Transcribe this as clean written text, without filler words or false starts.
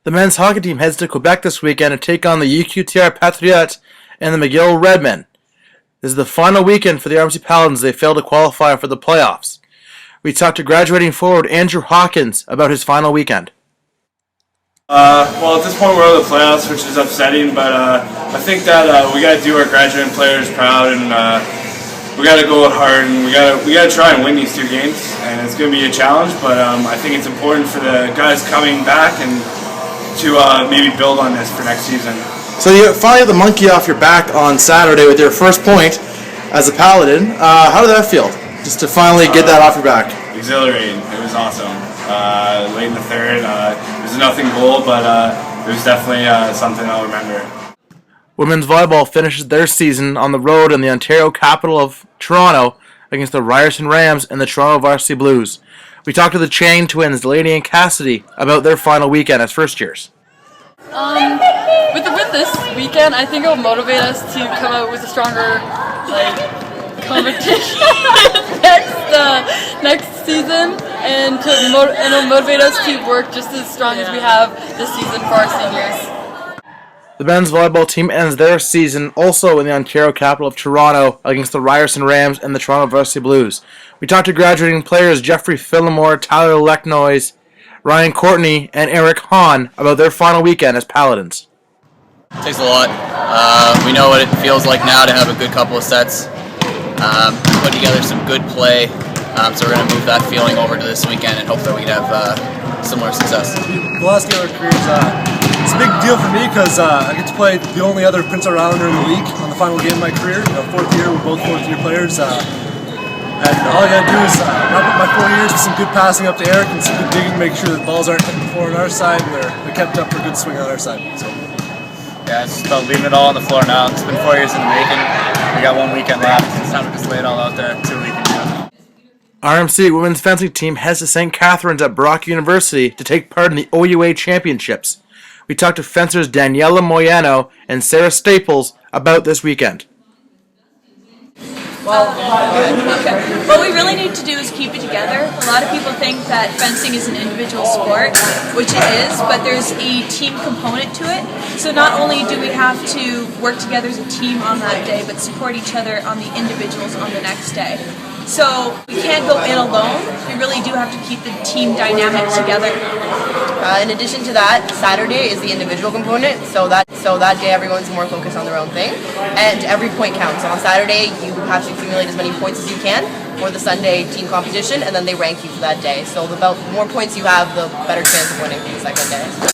The men's hockey team heads to Quebec this weekend to take on the UQTR Patriots and the McGill Redmen. This is the final weekend for the RMC Paladins. They failed to qualify for the playoffs. We talked to graduating forward Andrew Hawkins about his final weekend. Well, at this point we're out of the playoffs, which is upsetting, but I think that we got to do our graduating players proud, and we got to go out hard, and we got to try and win these two games, and it's going to be a challenge, but I think it's important for the guys coming back and to maybe build on this for next season. So you finally had the monkey off your back on Saturday with your first point as a Paladin. How did that feel, just to finally get that off your back? Exhilarating. It was awesome. Late in the third, it was a nothing goal, but it was definitely something I'll remember. Women's volleyball finishes their season on the road in the Ontario capital of Toronto against the Ryerson Rams and the Toronto Varsity Blues. We talked to the Chang twins, Delaney and Cassidy, about their final weekend as first years. With the win this weekend, I think it will motivate us to come out with a stronger competition next season, and it'll motivate us to work just as strong as we have this season for our seniors. The men's volleyball team ends their season also in the Ontario capital of Toronto against the Ryerson Rams and the Toronto Varsity Blues. We talked to graduating players Jeffery Fillimore, Tyler Leknois, Ryan Courtney, and Eric Hawn about their final weekend as Paladins. It takes a lot. We know what it feels like now to have a good couple of sets, put together some good play, so we're going to move that feeling over to this weekend and hope that we can have similar success. The last game of our careers, it's a big deal for me because I get to play the only other Prince Edward Islander in the league on the final game of my career. Fourth year, we're both fourth-year players. And all I got to do is wrap up my 4 years with some good passing up to Eric and some good digging, make sure that balls aren't hitting the floor on our side and they're kept up for good swing on our side. So. Yeah, it's just about leaving it all on the floor now. It's been 4 years in the making. We got 1 weekend left. It's time to just lay it all out there and see what we can do. RMC women's fencing team heads to St. Catharines at Brock University to take part in the OUA Championships. We talked to fencers Daniella Moyano and Sarah Staples about this weekend. What we really need to do is keep it together. A lot of people think that fencing is an individual sport, which it is, but there's a team component to it. So not only do we have to work together as a team on that day, but support each other on the individuals on the next day. So we can't go in alone. We really do have to keep the team dynamic together. In addition to that, Saturday is the individual component, so that day everyone's more focused on their own thing, and every point counts. On Saturday, you have to accumulate as many points as you can for the Sunday team competition, and then they rank you for that day. So the more points you have, the better chance of winning the second day.